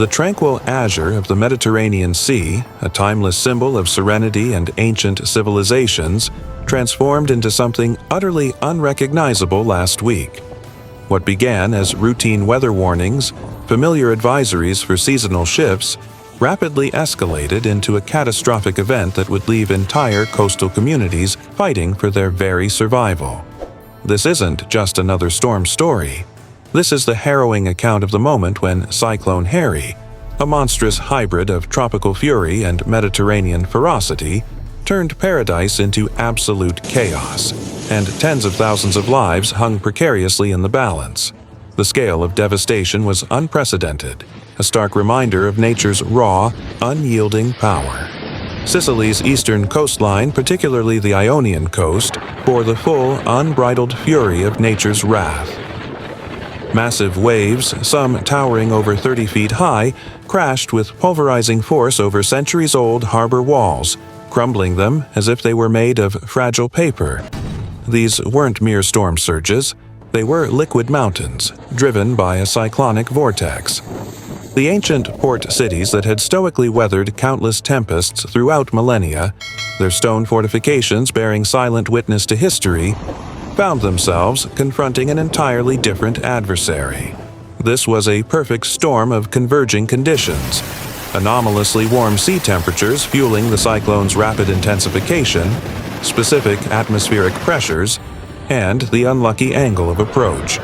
The tranquil azure of the Mediterranean Sea, a timeless symbol of serenity and ancient civilizations, transformed into something utterly unrecognizable last week. What began as routine weather warnings, familiar advisories for seasonal ships, rapidly escalated into a catastrophic event that would leave entire coastal communities fighting for their very survival. This isn't just another storm story. This is the harrowing account of the moment when Cyclone Harry, a monstrous hybrid of tropical fury and Mediterranean ferocity, turned paradise into absolute chaos, and tens of thousands of lives hung precariously in the balance. The scale of devastation was unprecedented, a stark reminder of nature's raw, unyielding power. Sicily's eastern coastline, particularly the Ionian coast, bore the full, unbridled fury of nature's wrath. Massive waves, some towering over 30 feet high, crashed with pulverizing force over centuries-old harbor walls, crumbling them as if they were made of fragile paper. These weren't mere storm surges. They were liquid mountains, driven by a cyclonic vortex. The ancient port cities that had stoically weathered countless tempests throughout millennia, their stone fortifications bearing silent witness to history, found themselves confronting an entirely different adversary. This was a perfect storm of converging conditions: anomalously warm sea temperatures fueling the cyclone's rapid intensification, specific atmospheric pressures, and the unlucky angle of approach.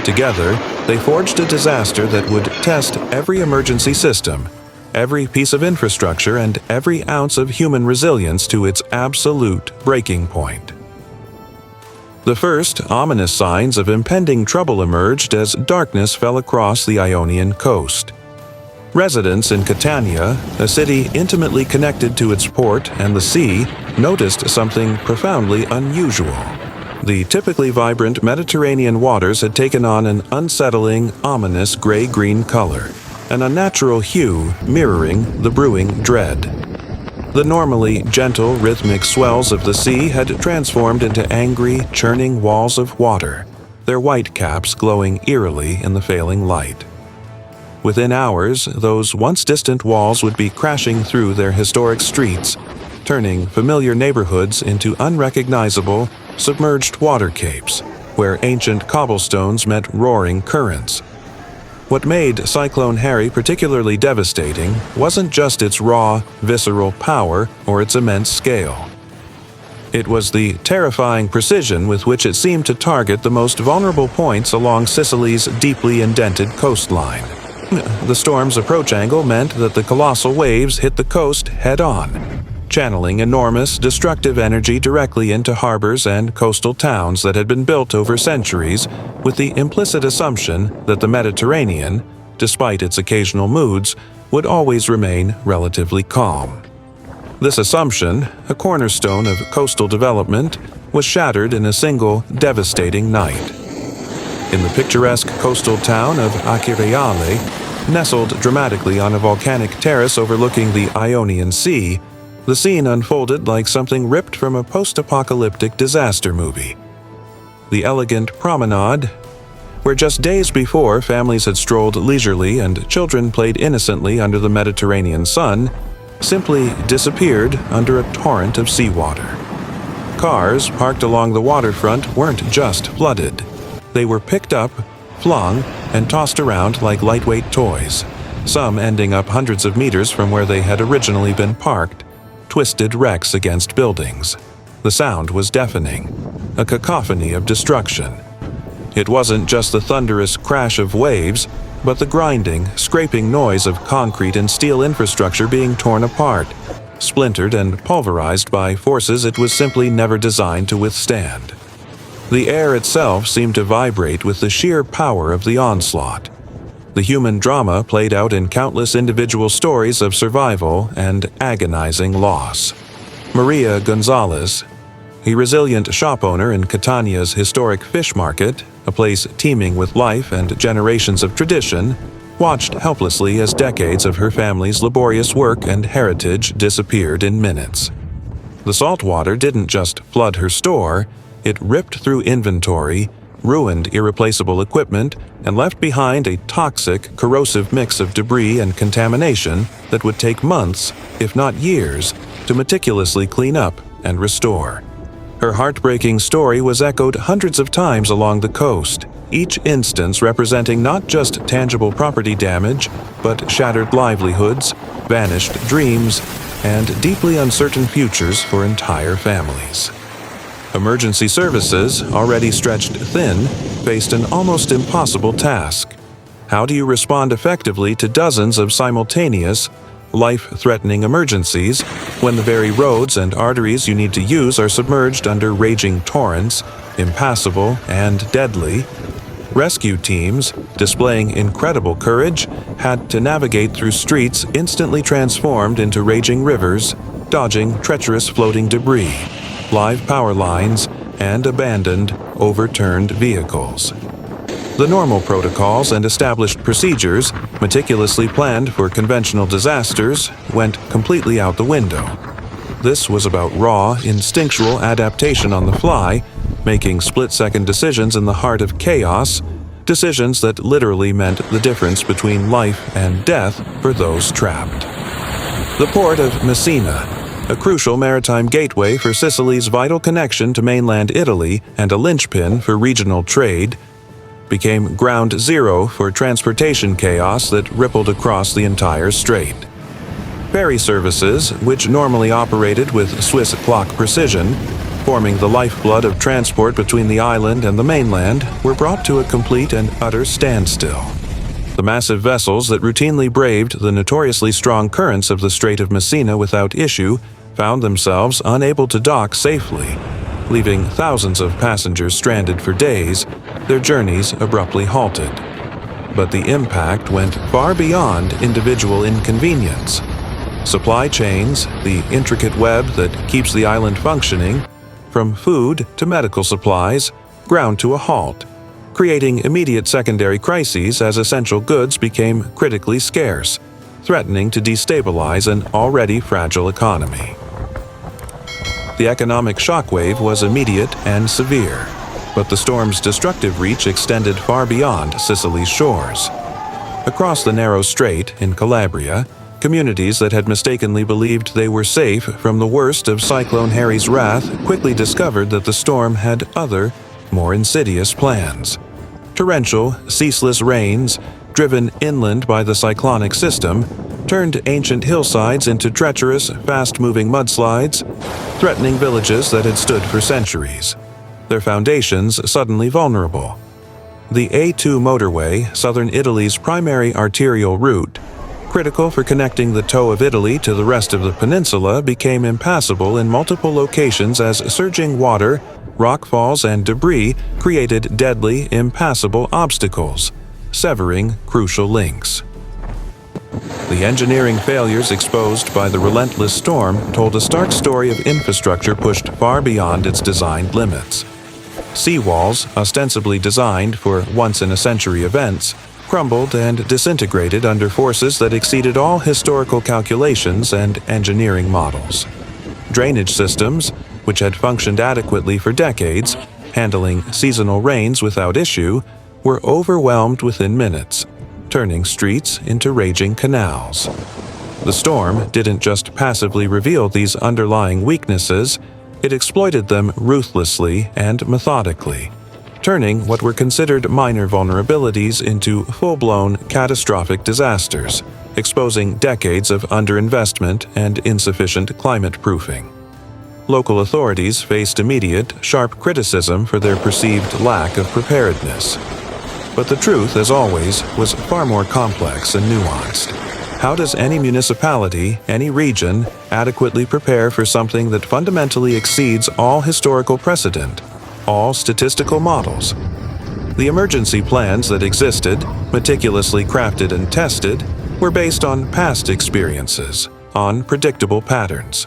Together, they forged a disaster that would test every emergency system, every piece of infrastructure, and every ounce of human resilience to its absolute breaking point. The first ominous signs of impending trouble emerged as darkness fell across the Ionian coast. Residents in Catania, a city intimately connected to its port and the sea, noticed something profoundly unusual. The typically vibrant Mediterranean waters had taken on an unsettling, ominous gray-green color, an unnatural hue mirroring the brewing dread. The normally gentle, rhythmic swells of the sea had transformed into angry, churning walls of water, their white caps glowing eerily in the failing light. Within hours, those once distant walls would be crashing through their historic streets, turning familiar neighborhoods into unrecognizable, submerged water capes, where ancient cobblestones met roaring currents. What made Cyclone Harry particularly devastating wasn't just its raw, visceral power or its immense scale. It was the terrifying precision with which it seemed to target the most vulnerable points along Sicily's deeply indented coastline. The storm's approach angle meant that the colossal waves hit the coast head-on, channeling enormous, destructive energy directly into harbors and coastal towns that had been built over centuries with the implicit assumption that the Mediterranean, despite its occasional moods, would always remain relatively calm. This assumption, a cornerstone of coastal development, was shattered in a single, devastating night. In the picturesque coastal town of Acireale, nestled dramatically on a volcanic terrace overlooking the Ionian Sea, the scene unfolded like something ripped from a post-apocalyptic disaster movie. The elegant promenade, where just days before families had strolled leisurely and children played innocently under the Mediterranean sun, simply disappeared under a torrent of seawater. Cars parked along the waterfront weren't just flooded. They were picked up, flung, and tossed around like lightweight toys, some ending up hundreds of meters from where they had originally been parked, twisted wrecks against buildings. The sound was deafening, a cacophony of destruction. It wasn't just the thunderous crash of waves, but the grinding, scraping noise of concrete and steel infrastructure being torn apart, splintered and pulverized by forces it was simply never designed to withstand. The air itself seemed to vibrate with the sheer power of the onslaught. The human drama played out in countless individual stories of survival and agonizing loss. Maria Gonzalez, a resilient shop owner in Catania's historic fish market, a place teeming with life and generations of tradition, watched helplessly as decades of her family's laborious work and heritage disappeared in minutes. The salt water didn't just flood her store, it ripped through inventory, ruined irreplaceable equipment, and left behind a toxic, corrosive mix of debris and contamination that would take months, if not years, to meticulously clean up and restore. Her heartbreaking story was echoed hundreds of times along the coast, each instance representing not just tangible property damage, but shattered livelihoods, vanished dreams, and deeply uncertain futures for entire families. Emergency services, already stretched thin, faced an almost impossible task. How do you respond effectively to dozens of simultaneous, life-threatening emergencies when the very roads and arteries you need to use are submerged under raging torrents, impassable and deadly? Rescue teams, displaying incredible courage, had to navigate through streets instantly transformed into raging rivers, dodging treacherous floating debris, live power lines, and abandoned, overturned vehicles. The normal protocols and established procedures, meticulously planned for conventional disasters, went completely out the window. This was about raw, instinctual adaptation on the fly, making split-second decisions in the heart of chaos, decisions that literally meant the difference between life and death for those trapped. The port of Messina, a crucial maritime gateway for Sicily's vital connection to mainland Italy and a linchpin for regional trade, became ground zero for transportation chaos that rippled across the entire strait. Ferry services, which normally operated with Swiss clock precision, forming the lifeblood of transport between the island and the mainland, were brought to a complete and utter standstill. The massive vessels that routinely braved the notoriously strong currents of the Strait of Messina without issue found themselves unable to dock safely, leaving thousands of passengers stranded for days, their journeys abruptly halted. But the impact went far beyond individual inconvenience. Supply chains, the intricate web that keeps the island functioning, from food to medical supplies, ground to a halt, creating immediate secondary crises as essential goods became critically scarce, threatening to destabilize an already fragile economy. The economic shockwave was immediate and severe, but the storm's destructive reach extended far beyond Sicily's shores. Across the narrow strait in Calabria, communities that had mistakenly believed they were safe from the worst of Cyclone Harry's wrath quickly discovered that the storm had other, more insidious plans. Torrential, ceaseless rains, driven inland by the cyclonic system, turned ancient hillsides into treacherous, fast-moving mudslides, threatening villages that had stood for centuries, their foundations suddenly vulnerable. The A2 motorway, southern Italy's primary arterial route, critical for connecting the toe of Italy to the rest of the peninsula, became impassable in multiple locations as surging water, rockfalls, and debris created deadly, impassable obstacles, severing crucial links. The engineering failures exposed by the relentless storm told a stark story of infrastructure pushed far beyond its designed limits. Seawalls, ostensibly designed for once-in-a-century events, crumbled and disintegrated under forces that exceeded all historical calculations and engineering models. Drainage systems, which had functioned adequately for decades, handling seasonal rains without issue, were overwhelmed within minutes, turning streets into raging canals. The storm didn't just passively reveal these underlying weaknesses, it exploited them ruthlessly and methodically, turning what were considered minor vulnerabilities into full-blown catastrophic disasters, exposing decades of underinvestment and insufficient climate proofing. Local authorities faced immediate, sharp criticism for their perceived lack of preparedness. But the truth, as always, was far more complex and nuanced. How does any municipality, any region, adequately prepare for something that fundamentally exceeds all historical precedent, all statistical models? The emergency plans that existed, meticulously crafted and tested, were based on past experiences, on predictable patterns.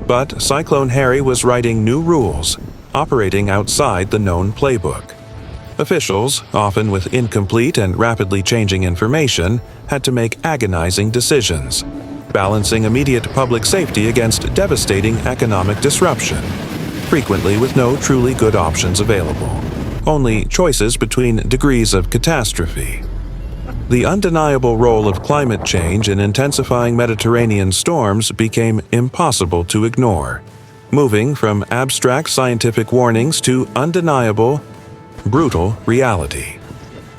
But Cyclone Harry was writing new rules, operating outside the known playbook. Officials, often with incomplete and rapidly changing information, had to make agonizing decisions, balancing immediate public safety against devastating economic disruption, frequently with no truly good options available. only choices between degrees of catastrophe. The undeniable role of climate change in intensifying Mediterranean storms became impossible to ignore, moving from abstract scientific warnings to undeniable, brutal reality.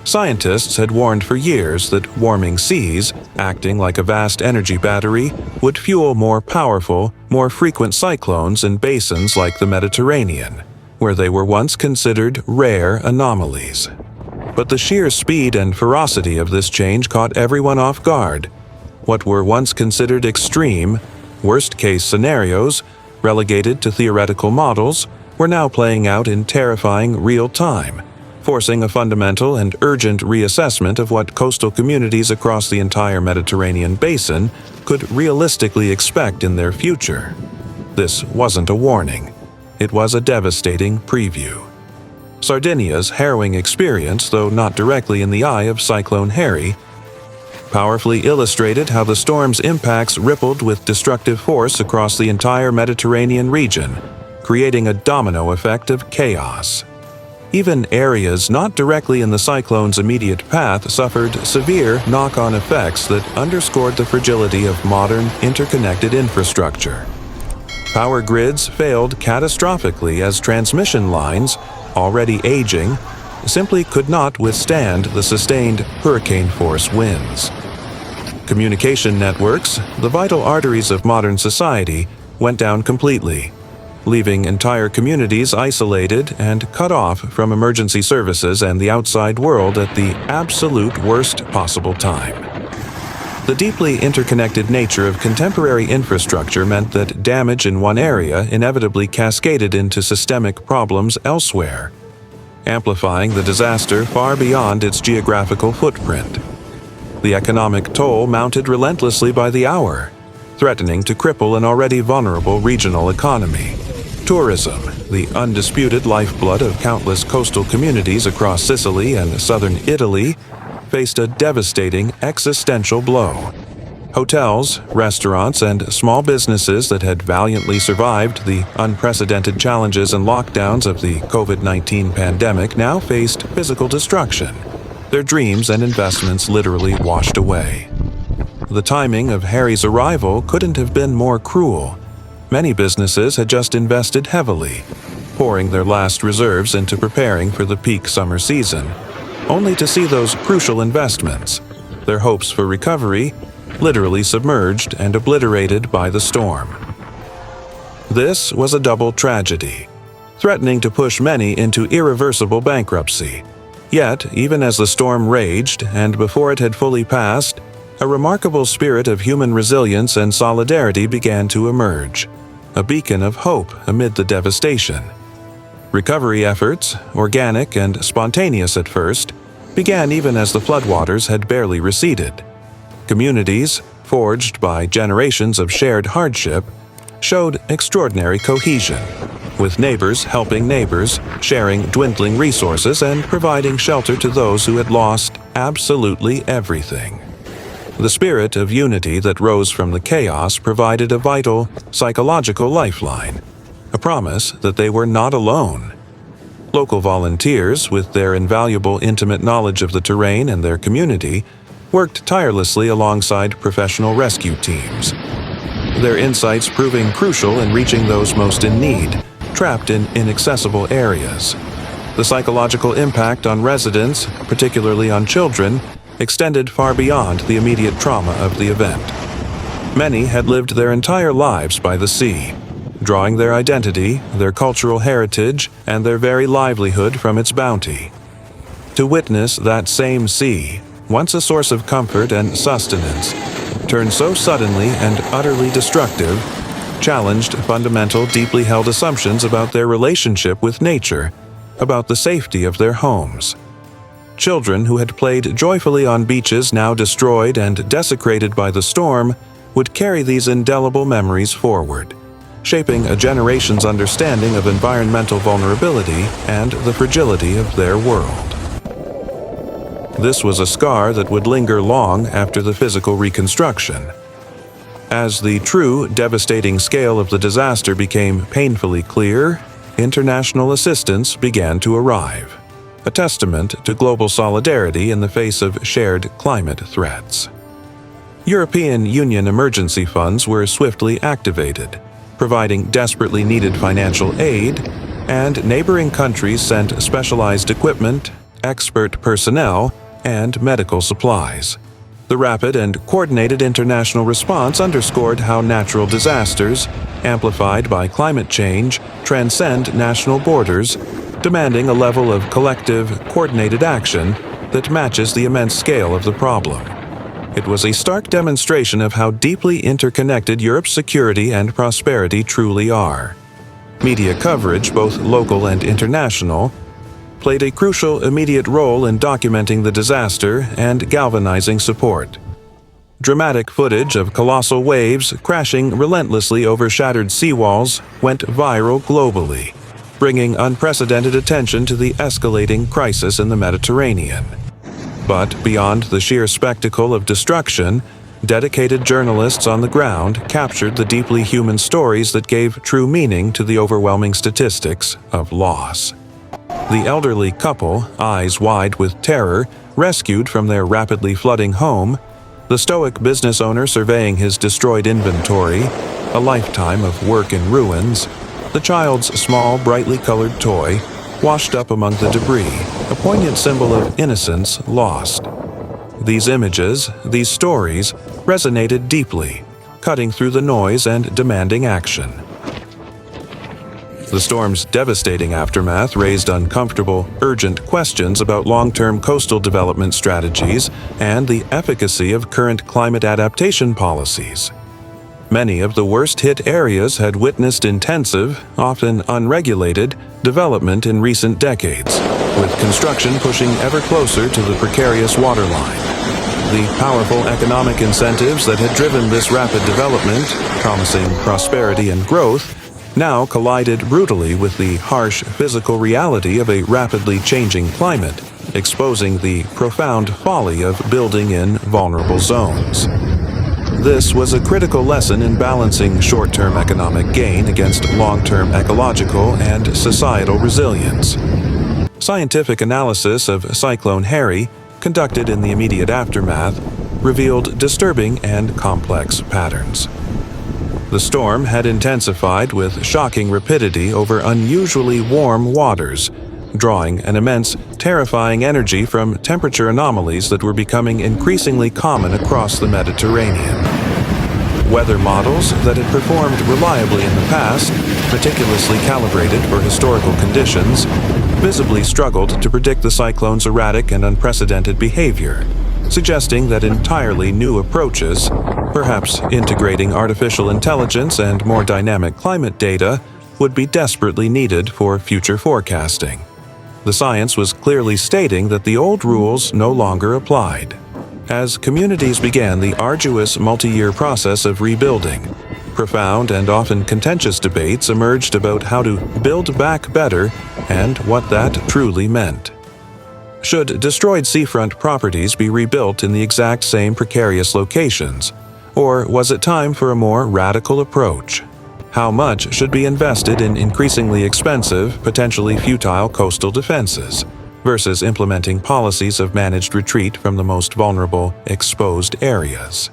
Scientists had warned for years that warming seas, acting like a vast energy battery, would fuel more powerful, more frequent cyclones in basins like the Mediterranean, where they were once considered rare anomalies. But the sheer speed and ferocity of this change caught everyone off guard. What were once considered extreme, worst-case scenarios, relegated to theoretical models, were now playing out in terrifying real time, forcing a fundamental and urgent reassessment of what coastal communities across the entire Mediterranean basin could realistically expect in their future. This wasn't a warning. It was a devastating preview. Sardinia's harrowing experience, though not directly in the eye of Cyclone Harry, powerfully illustrated how the storm's impacts rippled with destructive force across the entire Mediterranean region, creating a domino effect of chaos. Even areas not directly in the cyclone's immediate path suffered severe knock-on effects that underscored the fragility of modern, interconnected infrastructure. Power grids failed catastrophically as transmission lines, already aging, simply could not withstand the sustained hurricane-force winds. Communication networks, the vital arteries of modern society, went down completely, leaving entire communities isolated and cut off from emergency services and the outside world at the absolute worst possible time. The deeply interconnected nature of contemporary infrastructure meant that damage in one area inevitably cascaded into systemic problems elsewhere, amplifying the disaster far beyond its geographical footprint. The economic toll mounted relentlessly by the hour, threatening to cripple an already vulnerable regional economy. Tourism, the undisputed lifeblood of countless coastal communities across Sicily and southern Italy, faced a devastating existential blow. Hotels, restaurants, and small businesses that had valiantly survived the unprecedented challenges and lockdowns of the COVID-19 pandemic now faced physical destruction, their dreams and investments literally washed away. The timing of Harry's arrival couldn't have been more cruel. Many businesses had just invested heavily, pouring their last reserves into preparing for the peak summer season, only to see those crucial investments, their hopes for recovery, literally submerged and obliterated by the storm. This was a double tragedy, threatening to push many into irreversible bankruptcy. Yet, even as the storm raged, and before it had fully passed, a remarkable spirit of human resilience and solidarity began to emerge, a beacon of hope amid the devastation. Recovery efforts, organic and spontaneous at first, began even as the floodwaters had barely receded. Communities, forged by generations of shared hardship, showed extraordinary cohesion, with neighbors helping neighbors, sharing dwindling resources and providing shelter to those who had lost absolutely everything. The spirit of unity that rose from the chaos provided a vital, psychological lifeline, a promise that they were not alone. Local volunteers, with their invaluable intimate knowledge of the terrain and their community, worked tirelessly alongside professional rescue teams, their insights proving crucial in reaching those most in need, trapped in inaccessible areas. The psychological impact on residents, particularly on children, extended far beyond the immediate trauma of the event. Many had lived their entire lives by the sea, drawing their identity, their cultural heritage, and their very livelihood from its bounty. To witness that same sea, once a source of comfort and sustenance, turn so suddenly and utterly destructive, challenged fundamental, deeply held assumptions about their relationship with nature, about the safety of their homes. Children who had played joyfully on beaches now destroyed and desecrated by the storm would carry these indelible memories forward, shaping a generation's understanding of environmental vulnerability and the fragility of their world. This was a scar that would linger long after the physical reconstruction. As the true, devastating scale of the disaster became painfully clear, international assistance began to arrive. a testament to global solidarity in the face of shared climate threats. European Union emergency funds were swiftly activated, providing desperately needed financial aid, and neighboring countries sent specialized equipment, expert personnel, and medical supplies. The rapid and coordinated international response underscored how natural disasters, amplified by climate change, transcend national borders, demanding a level of collective, coordinated action that matches the immense scale of the problem. It was a stark demonstration of how deeply interconnected Europe's security and prosperity truly are. Media coverage, both local and international, played a crucial immediate role in documenting the disaster and galvanizing support. Dramatic footage of colossal waves crashing relentlessly over shattered seawalls went viral globally, bringing unprecedented attention to the escalating crisis in the Mediterranean. But beyond the sheer spectacle of destruction, dedicated journalists on the ground captured the deeply human stories that gave true meaning to the overwhelming statistics of loss. The elderly couple, eyes wide with terror, rescued from their rapidly flooding home, the stoic business owner surveying his destroyed inventory, a lifetime of work in ruins, the child's small, brightly colored toy, washed up among the debris, a poignant symbol of innocence lost. These images, these stories, resonated deeply, cutting through the noise and demanding action. The storm's devastating aftermath raised uncomfortable, urgent questions about long-term coastal development strategies and the efficacy of current climate adaptation policies. Many of the worst-hit areas had witnessed intensive, often unregulated, development in recent decades, with construction pushing ever closer to the precarious waterline. The powerful economic incentives that had driven this rapid development, promising prosperity and growth, now collided brutally with the harsh physical reality of a rapidly changing climate, exposing the profound folly of building in vulnerable zones. This was a critical lesson in balancing short-term economic gain against long-term ecological and societal resilience. Scientific analysis of Cyclone Harry, conducted in the immediate aftermath, revealed disturbing and complex patterns. The storm had intensified with shocking rapidity over unusually warm waters, drawing an immense, terrifying energy from temperature anomalies that were becoming increasingly common across the Mediterranean. Weather models that had performed reliably in the past, meticulously calibrated for historical conditions, visibly struggled to predict the cyclone's erratic and unprecedented behavior, suggesting that entirely new approaches, perhaps integrating artificial intelligence and more dynamic climate data, would be desperately needed for future forecasting. The science was clearly stating that the old rules no longer applied. As communities began the arduous multi-year process of rebuilding, profound and often contentious debates emerged about how to build back better and what that truly meant. Should destroyed seafront properties be rebuilt in the exact same precarious locations, or was it time for a more radical approach? How much should be invested in increasingly expensive, potentially futile coastal defenses, versus implementing policies of managed retreat from the most vulnerable, exposed areas?